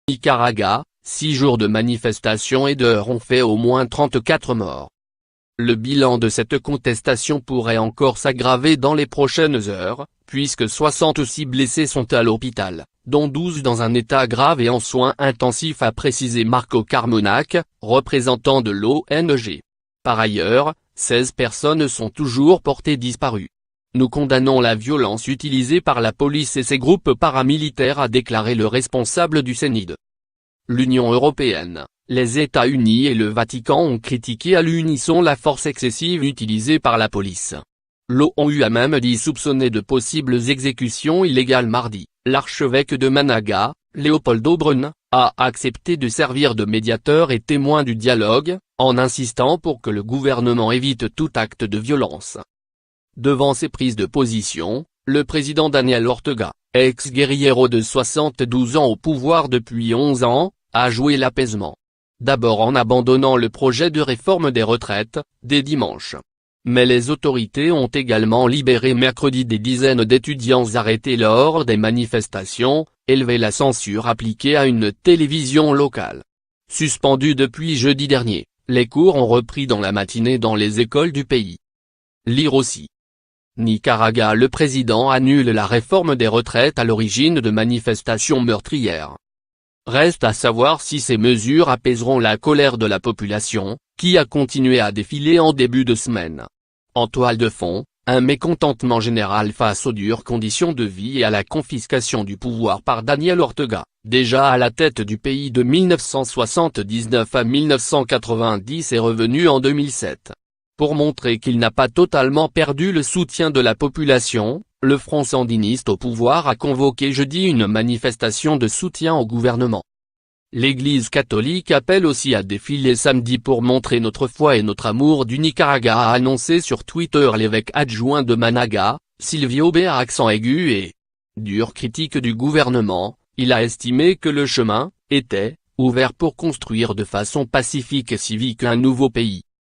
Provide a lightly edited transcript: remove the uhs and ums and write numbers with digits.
Nicaragua, 6 jours de manifestations et d'heures ont fait au moins 34 morts. Le bilan de cette contestation pourrait encore s'aggraver dans les prochaines heures, puisque 66 blessés sont à l'hôpital, dont 12 dans un état grave et en soins intensifs, a précisé Marco Carmonac, représentant de l'ONG. Par ailleurs, 16 personnes sont toujours portées disparues. Nous condamnons la violence utilisée par la police et ses groupes paramilitaires, a déclaré le responsable du CNID. L'Union européenne, les États-Unis et le Vatican ont critiqué à l'unisson la force excessive utilisée par la police. L'ONU a même dit soupçonner de possibles exécutions illégales mardi. L'archevêque de Managua, Leopoldo Brun, a accepté de servir de médiateur et témoin du dialogue, en insistant pour que le gouvernement évite tout acte de violence. Devant ces prises de position, le président Daniel Ortega, ex-guerriero de 72 ans au pouvoir depuis 11 ans, a joué l'apaisement. D'abord en abandonnant le projet de réforme des retraites, dès dimanche. Mais les autorités ont également libéré mercredi des dizaines d'étudiants arrêtés lors des manifestations, élevé la censure appliquée à une télévision locale. Suspendue depuis jeudi dernier, les cours ont repris dans la matinée dans les écoles du pays. Lire aussi. Nicaragua, le président annule la réforme des retraites à l'origine de manifestations meurtrières. Reste à savoir si ces mesures apaiseront la colère de la population, qui a continué à défiler en début de semaine. En toile de fond, un mécontentement général face aux dures conditions de vie et à la confiscation du pouvoir par Daniel Ortega, déjà à la tête du pays de 1979 à 1990 et revenu en 2007. Pour montrer qu'il n'a pas totalement perdu le soutien de la population, le Front sandiniste au pouvoir a convoqué jeudi une manifestation de soutien au gouvernement. L'Église catholique appelle aussi à défiler samedi pour montrer notre foi et notre amour du Nicaragua, a annoncé sur Twitter l'évêque adjoint de Managua, Silvio B. à accent aigu et dure critique du gouvernement. Il a estimé que le chemin était ouvert pour construire de façon pacifique et civique un nouveau pays.